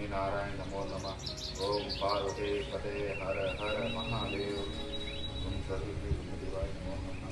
लक्ष्मीनारायण नमो नमः। ओम पार्वती पते हर हर महादेव। ओम सरस्वती देवाय नमो नमः।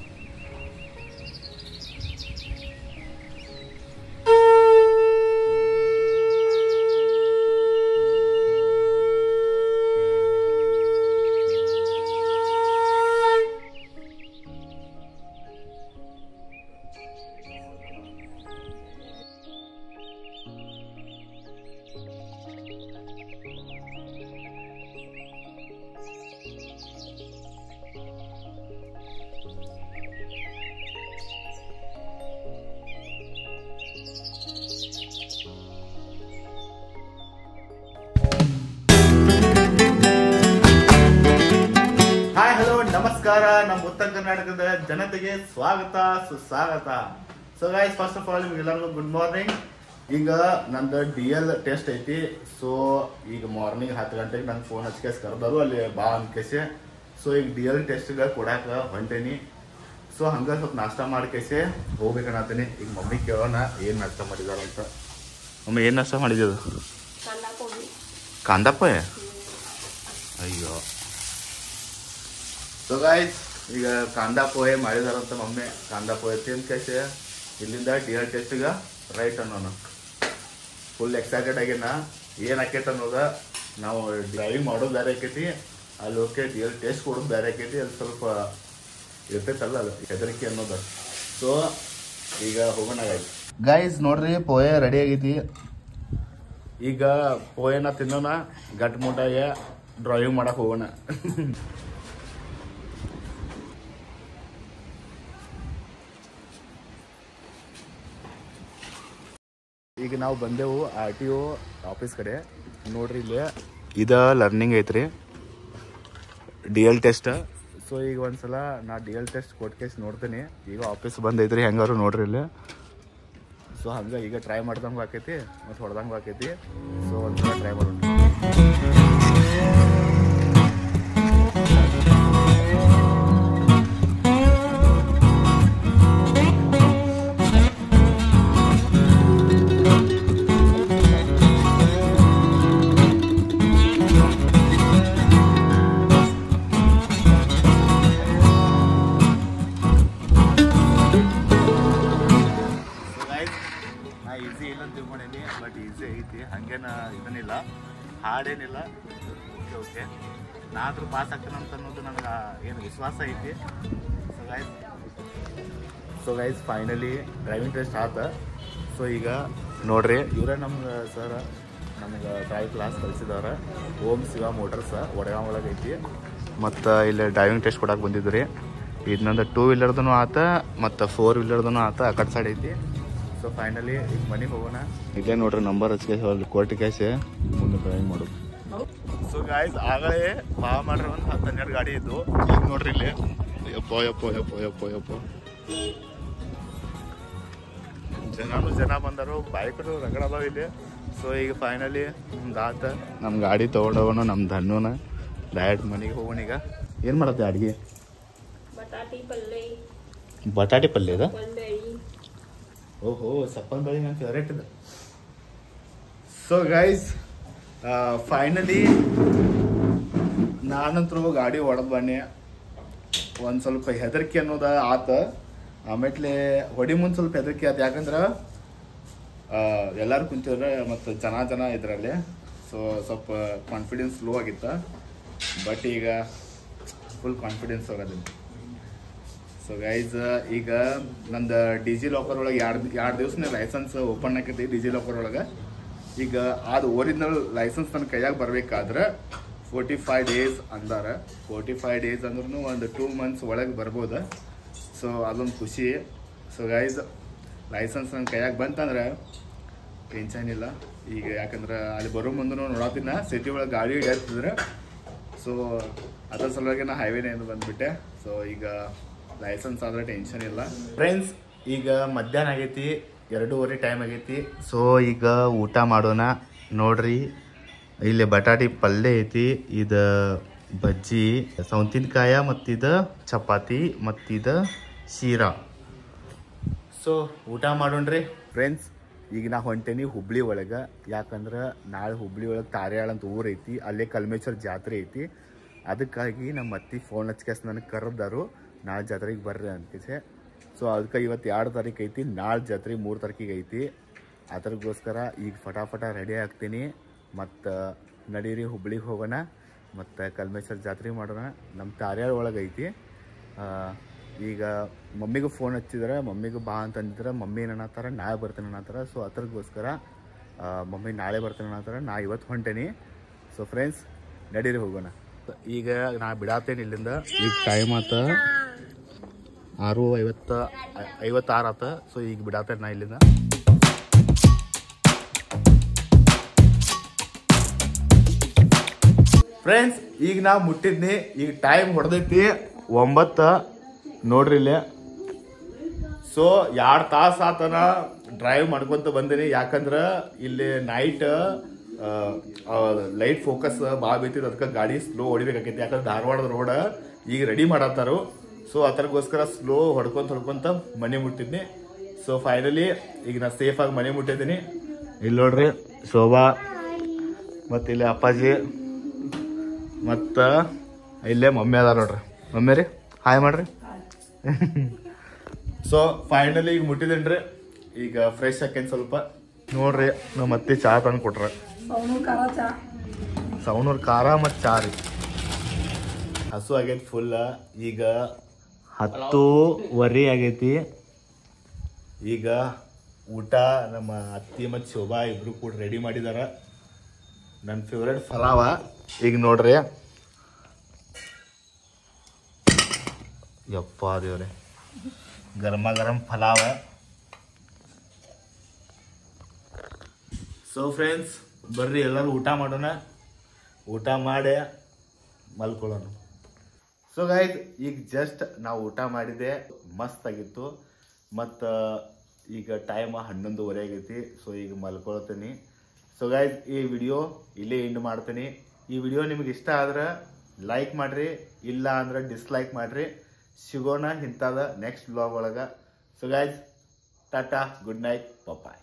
ಹಾಯ್ ಹಲೋ ನಮಸ್ಕಾರ. ನಮ್ಮ ಉತ್ತರ ಕರ್ನಾಟಕದ ಜನತೆಗೆ ಸ್ವಾಗತ ಸುಸ್ವಾಗತ. So guys, first of all ನಿಮ್ಗೆಲ್ಲರಿಗೂ ಗುಡ್ ಮಾರ್ನಿಂಗ್. ಈಗ ನಂದು DL ಟೆಸ್ಟ್ ಐತಿ. ಸೊ ಈಗ ಮಾರ್ನಿಂಗ್ 10 ಗಂಟೆಗೆ ನಂಗೆ ಫೋನ್ ಹಚ್ಕೇಸ್ ಕರೆದರು ಅಲ್ಲಿ ಬಾ ಅನ್ಕೇಸಿ. ಸೊ ಈಗ DL ಟೆಸ್ಟ್ಗೆ ಕೊಡಾಕ ಹೊಂಟೇನಿ. ಸೊ ಹಂಗೆ ಸ್ವಲ್ಪ ನಾಷ್ಟ ಮಾಡ್ಕೇಸಿ ಹೋಗ್ಬೇಕನ್ನತ್ತೀನಿ. ಈಗ ಮಮ್ಮಿ ಕೇಳೋಣ ಏನು ನಾಷ್ಟ ಮಾಡಿದಾರಂತ. ಮಮ್ಮಿ ಏನು ನಾಷ್ಟ ಮಾಡಿದ್ದು? ಕಾಂದಾಪೋಯ. ಅಯ್ಯೋ. ಸೊ ಗೈಸ್, ಈಗ ಕಾಂದಾ ಪೋಹೆ ಮಾಡಿದಾರಂತ ಮಮ್ಮಿ. ಕಾಂದಾ ಪೋಹೆ ತಿಂದ ಕೇಸಿ ಇಲ್ಲಿಂದ DL ಟೆಸ್ಟ್ಗೆ ರೈಟ್ ಅನ್ನೋಣ. ಫುಲ್ ಎಕ್ಸೈಟೆಡ್ ಆಗಿನ. ಏನು ಆಕೈತೆ ಅನ್ನೋದ, ನಾವು ಡ್ರೈವಿಂಗ್ ಮಾಡೋದು ಬೇರೆ ಆಕೈತಿ, ಅಲ್ಲಿ ಹೋಗಿ DL ಟೆಸ್ಟ್ ಕೊಡೋದು ಬೇರೆ ಆಕೈತಿ. ಅಲ್ಲಿ ಸ್ವಲ್ಪ ಇರ್ತೈತಲ್ಲ ಅದು ಹೆದರಿಕೆ ಅನ್ನೋದು. ಸೊ ಈಗ ಹೋಗೋಣ ಗೈಸ್. ನೋಡ್ರಿ, ಪೋಹೆ ರೆಡಿ ಆಗೈತಿ. ಈಗ ಪೋಹೆನ ತಿನ್ನೋಣ, ಗಟ್ ಮುಟ್ಟಾಗೆ ಡ್ರೈವಿಂಗ್ ಮಾಡಕ್ಕೆ ಹೋಗೋಣ. ಈಗ ನಾವು ಬಂದೆವು RTO ಆಫೀಸ್ ಕಡೆ. ನೋಡ್ರಿ, ಇಲ್ಲಿ ಇದು ಲರ್ನಿಂಗ್ ಐತ್ರಿ, DL ಟೆಸ್ಟ್. ಸೊ ಈಗ ಒಂದ್ಸಲ ನಾ DL ಟೆಸ್ಟ್ ಕೊಟ್ಕೇಸಿ ನೋಡ್ತೀನಿ. ಈಗ ಆಫೀಸ್ ಬಂದೈತ್ರಿ, ಹೆಂಗಾರು ನೋಡ್ರಿ ಇಲ್ಲಿ. ಸೊ ಹಂಗೆ ಈಗ ಟ್ರೈ ಮಾಡ್ದಂಗೆ ಆಕೈತಿ ಮತ್ತು ಹೊಡೆದಂಗೆ ಆಕೈತಿ. ಸೊ ಒಂದ್ಸಲ ಟ್ರೈ ಮಾಡೋಣ. ಈಸಿ ಇಲ್ಲ ಅಂತ ತಿಳ್ಕೊಂಡೇನಿ, ಬಟ್ ಈಸಿ ಐತಿ. ಹಂಗೇನ ಇದನ್ನಿಲ್ಲ, ಹಾಡೇನಿಲ್ಲ. ಓಕೆ ಓಕೆ, ನಾದ್ರೂ ಪಾಸ್ ಆಗ್ತಾನಂತ ಅನ್ನೋದು ನನಗೆ ಏನು ವಿಶ್ವಾಸ ಐತಿ. So guys finally driving test ಆತ. ಸೊ ಈಗ ನೋಡ್ರಿ, ಇವರೇ ನಮ್ಗೆ ಸರ್ ನಮ್ಗೆ ಡ್ರೈವ್ ಕ್ಲಾಸ್ ಕಲಿಸಿದವ್ರೆ. ಓಂ ಶಿವ ಮೋಟರ್ಸ್ ವಡಗಾಂವ್ ಒಳಗೆ ಐತಿ. ಮತ್ತು ಇಲ್ಲಿ ಡ್ರೈವಿಂಗ್ ಟೆಸ್ಟ್ ಕೊಡಕ್ಕೆ ಬಂದಿದ್ರಿ. ಇದು ನಂದು 2 ವೀಲರ್ದೂ ಆತ ಮತ್ತು 4 ವೀಲರ್ದೂ ಆತ. ಆ ಕಡೆ ಸೈಡ್ ಐತಿ. ಸೊ ಫೈನಲಿ ಈಗ ಮನೆಗೆ ಹೋಗೋಣ. ಇಲ್ಲೇ ನೋಡ್ರಿ, ನಂಬರ್ ಹಚ್ಕೇಸಿ ಕೊಟ್ಟು ಕೇಸಿ ಮುಂದೆ ಡ್ರೈವಿಂಗ್ ಮಾಡೋದು. ಸೊ ಗಾಯ್ಸ್, ಆಗಲೇ ಬಾ ಮಾಡ್ರಿ ಒಂದು 10-12 ಗಾಡಿ ಇದ್ದು. ಈಗ ನೋಡ್ರಿ ಇಲ್ಲಿ ಯಪ್ಪೋ ಯಪ್ಪೋ ಯಪ್ಪೋ ಯಪ್ಪೋ ಯಪ್ಪೋ ಜನ ಬಂದರು, ಬೈಕರು ರಗಡ ಅದಾವ ಇಲ್ಲಿ. ಸೊ ಈಗ ಫೈನಲಿ ಆತ, ನಮ್ಮ ಗಾಡಿ ತೊಗೊಂಡೋಗೋಣ. ನಮ್ಮ ಧನ್ನುನ ಡೈರೆಕ್ಟ್ ಮನೆಗೆ ಹೋಗೋಣ. ಈಗ ಏನು ಮಾಡತ್ತೆ ಅಡುಗೆ? ಬಟಾಟಿ ಪಲ್ಯ ಇದೆ. ಓಹೋ, ಸಪ್ಪನ್ ಬೇಳೆ ನನ್ನ ಫೇವ್ರೇಟ್ ಇದೆ. ಸೊ ಗೈಸ್, ಫೈನಲಿ ನಾನಂತರೂ ಗಾಡಿ ಹೊಡೆದು ಬನ್ನಿ. ಒಂದು ಸ್ವಲ್ಪ ಹೆದರಿಕೆ ಅನ್ನೋದ ಆತ. ಆಮೇಲೆ ಹೊಡಿ ಮುಂದೆ ಸ್ವಲ್ಪ ಹೆದರಿಕೆ ಆತ. ಯಾಕಂದ್ರೆ ಎಲ್ಲರೂ ಕುಂತಿದ್ರೆ ಮತ್ತು ಜನ ಇದರಲ್ಲಿ. ಸೊ ಸ್ವಲ್ಪ ಕಾನ್ಫಿಡೆನ್ಸ್ ಲೋ ಆಗಿತ್ತು, ಬಟ್ ಈಗ ಫುಲ್ ಕಾನ್ಫಿಡೆನ್ಸ್ ಹೋಗೋದಿಲ್ಲ. ಸೊ ಗೈಸ್, ಈಗ ನಂದು ಡಿಜಿಲಾಕರ್ ಒಳಗೆ ಎರಡು ದಿವಸನೇ ಲೈಸೆನ್ಸ್ ಓಪನ್ ಆಕೈತಿ ಡಿಜಿಲಾಕರ್ ಒಳಗೆ. ಈಗ ಅದು ಒರಿಜಿನಲ್ ಲೈಸೆನ್ಸ್ ನನ್ನ ಕೈಯಾಗ ಬರಬೇಕಾದ್ರೆ 45 ಡೇಸ್ ಅಂದಾರ. 45 ಡೇಸ್ ಅಂದ್ರೂ ಒಂದು 2 ಮಂತ್ಸ್ ಒಳಗೆ ಬರ್ಬೋದು. ಸೊ ಅದೊಂದು ಖುಷಿ. ಸೊ ಗೈಸ್, ಲೈಸೆನ್ಸ್ ನನ್ನ ಕೈಯಾಗ ಬಂತಂದ್ರೆ ಟೆನ್ಷನ್ ಇಲ್ಲ ಈಗ. ಯಾಕಂದ್ರೆ ಅಲ್ಲಿ ಬರೋ ಮುಂದೆ ನೋಡತ್ತಿನ ಸಿಟಿ ಒಳಗೆ ಗಾಡಿ ಹಿಡಿಯತ್ತಿದ್ರೆ. ಸೊ ಅದ್ರ ಸಲುವಾಗಿ ನಾ ಹೈವೇನೇ ಬಂದುಬಿಟ್ಟೆ. ಸೊ ಈಗ ಲೈಸೆನ್ಸ್ ಆದ್ರೆ ಟೆನ್ಷನ್ ಇಲ್ಲ. ಫ್ರೆಂಡ್ಸ್, ಈಗ ಮಧ್ಯಾಹ್ನ ಆಗೈತಿ, 2:30 ಟೈಮ್ ಆಗೈತಿ. ಸೊ ಈಗ ಊಟ ಮಾಡೋಣ. ನೋಡ್ರಿ, ಇಲ್ಲಿ ಬಟಾಟಿ ಪಲ್ಯ ಐತಿ, ಇದು ಬಜ್ಜಿ, ಸೌಂತಿನಕಾಯ, ಮತ್ತಿದು ಚಪಾತಿ, ಮತ್ತಿದು ಶೀರಾ. ಸೊ ಊಟ ಮಾಡೋಣ್ರಿ ಫ್ರೆಂಡ್ಸ್. ಈಗ ನಾ ಹೊಂಟೇನಿ ಹುಬ್ಳಿ ಒಳಗೆ. ಯಾಕಂದ್ರೆ ನಾಳೆ ಹುಬ್ಳಿ ಒಳಗೆ ತಾರ್ಯಾಳ ಅಂತ ಊರು ಐತಿ, ಅಲ್ಲೇ ಕಲ್ಮೇಶ್ವರ ಜಾತ್ರೆ ಐತಿ. ಅದಕ್ಕಾಗಿ ನಮ್ಮ ಅತ್ತಿ ಫೋನ್ ಹಚ್ಕೇಸ್ ನನಗೆ ಕರೆದಾರು ನಾಳೆ ಜಾತ್ರೆಗೆ ಬರ್ರಿ ಅಂತಿಸೆ. ಸೊ ಅದಕ್ಕೆ ಇವತ್ತು 2 ತಾರೀಕು ಐತಿ, ನಾಳೆ ಜಾತ್ರೆ 3 ತಾರೀಕಿಗೆ ಐತಿ. ಅದಕ್ಕೋಸ್ಕರ ಈಗ ಫಟಾಫಟ ರೆಡಿ ಆಗ್ತೀನಿ. ಮತ್ತು ನಡೀರಿ ಹುಬ್ಳಿಗೆ ಹೋಗೋಣ, ಮತ್ತು ಕಲ್ಮೇಶ್ವರ ಜಾತ್ರೆ ಮಾಡೋಣ. ನಮ್ಮ ತಾರ್ಯಾಳ ಒಳಗೆ ಐತಿ. ಈಗ ಮಮ್ಮಿಗೂ ಫೋನ್ ಹಚ್ಚಿದ್ರೆ ಮಮ್ಮಿಗೂ ಬಾ ಅಂತಂದಿದ್ರೆ ಮಮ್ಮಿ ಏನು ಅನ್ನತ್ತಾರ ನಾಳೆ ಬರ್ತೀನಿ ಅನ್ನತ್ತಾರ. ಸೊ ಅದಕ್ಕೋಸ್ಕರ ಮಮ್ಮಿ ನಾಳೆ ಬರ್ತೀನಿ ಅನ್ನತ್ತಾರ, ನಾ ಇವತ್ತು ಹೊಂಟೇನಿ. ಸೊ ಫ್ರೆಂಡ್ಸ್ ನಡೀರಿ ಹೋಗೋಣ. ಈಗ ನಾ ಬಿಡಾತೇನೆ ಇಲ್ಲಿಂದ. ಈಗ ಟೈಮ್ ಆತ 6:56 ಆತ. ಸೊ ಈಗ ಬಿಡಾತೇನೆ ನಾ ಇಲ್ಲಿಂದ. ಫ್ರೆಂಡ್ಸ್ ಈಗ ನಾ ಮುಟ್ಟಿದ್ನಿ, ಈಗ ಟೈಮ್ ಹೊಡೆದೈತಿ 9 ನೋಡ್ರಿ ಇಲ್ಲೇ. ಸೊ 2 ತಾಸು ಆತನ ಡ್ರೈವ್ ಮಾಡ್ಕೊಂತ ಬಂದೀನಿ. ಯಾಕಂದ್ರೆ ಇಲ್ಲಿ ನೈಟ್ ಲೈಟ್ ಫೋಕಸ್ ಭಾಳ ಬೈತಿದ್, ಅದಕ್ಕೆ ಗಾಡಿ ಸ್ಲೋ ಹೊಡಿಬೇಕಾಗೈತಿ. ಯಾಕಂದ್ರೆ ಧಾರವಾಡದ ರೋಡ್ ಈಗ ರೆಡಿ ಮಾಡತ್ತಾರು. ಸೊ ಅದಕ್ಕೋಸ್ಕರ ಸ್ಲೋ ಹೊಡ್ಕೊಂತ ಮನೆ ಮುಟ್ಟಿದ್ನಿ. ಸೊ ಫೈನಲಿ ಈಗ ನಾ ಸೇಫಾಗಿ ಮನೆ ಮುಟ್ಟಿದ್ದೀನಿ. ಇಲ್ಲಿ ನೋಡ್ರಿ ಶೋಭಾ ಮತ್ತು ಇಲ್ಲಿ ಅಪ್ಪಾಜಿ ಮತ್ತು ಇಲ್ಲೇ ಮಮ್ಮಿ ಅದ ನೋಡ್ರಿ. ಮಮ್ಮಿ ರೀ ಹಾಯ್ ಮಾಡ್ರಿ. ಸೊ ಫೈನಲಿ ಈಗ ಮುಟ್ಟಿದೇನ್ರಿ. ಈಗ ಫ್ರೆಶ್ ಹಾಕೇನ್ ಸ್ವಲ್ಪ. ನೋಡ್ರಿ ನಮ್ಮ ಅತ್ತಿ ಚಹಾ ತಂದು ಕೊಟ್ರ, ಸವಣೂರು ಖಾರ ಮತ್ತು ಚಹಾ ರೀ. ಹಸು ಆಗೈತಿ ಫುಲ್. ಈಗ 10:15 ಆಗೈತಿ. ಈಗ ಊಟ ನಮ್ಮ ಅತ್ತಿ ಮತ್ತು ಶೋಭಾ ಇಬ್ರು ಕೂಡ ರೆಡಿ ಮಾಡಿದಾರ. ನನ್ನ ಫೇವ್ರೇಟ್ ಪಲಾವ. ಈಗ ನೋಡ್ರಿ ಯಪ್ಪ ದೇವ್ರೆ, ಗರಂ ಪಲಾವ. ಸೊ ಫ್ರೆಂಡ್ಸ್ ಬರ್ರಿ ಎಲ್ಲರೂ ಊಟ ಮಾಡೋಣ. ಊಟ ಮಾಡಿ ಮಲ್ಕೊಳ್ಳೋಣ. ಸೊ ಗೈಸ್ ಈಗ ಜಸ್ಟ್ ನಾವು ಊಟ ಮಾಡಿದೆ, ಮಸ್ತ್ ಆಗಿತ್ತು. ಮತ್ತು ಈಗ ಟೈಮ್ 11:30 ಆಗೈತಿ. ಸೊ ಈಗ ಮಲ್ಕೊಳ್ತೀನಿ. ಸೊ ಗೈಸ್ ಈ ವಿಡಿಯೋ ಇಲ್ಲೇ ಎಂಡ್ ಮಾಡ್ತೀನಿ. ಈ ವಿಡಿಯೋ ನಿಮ್ಗೆ ಇಷ್ಟ ಆದ್ರೆ ಲೈಕ್ ಮಾಡ್ರಿ, ಇಲ್ಲ ಅಂದ್ರೆ ಡಿಸ್ಲೈಕ್ ಮಾಡ್ರಿ. ಸಿಗೋಣ ಇಂಥದ ನೆಕ್ಸ್ಟ್ ಬ್ಲಾಗ್ ಒಳಗೆ. So guys tata, good night, ಬಾಯ್.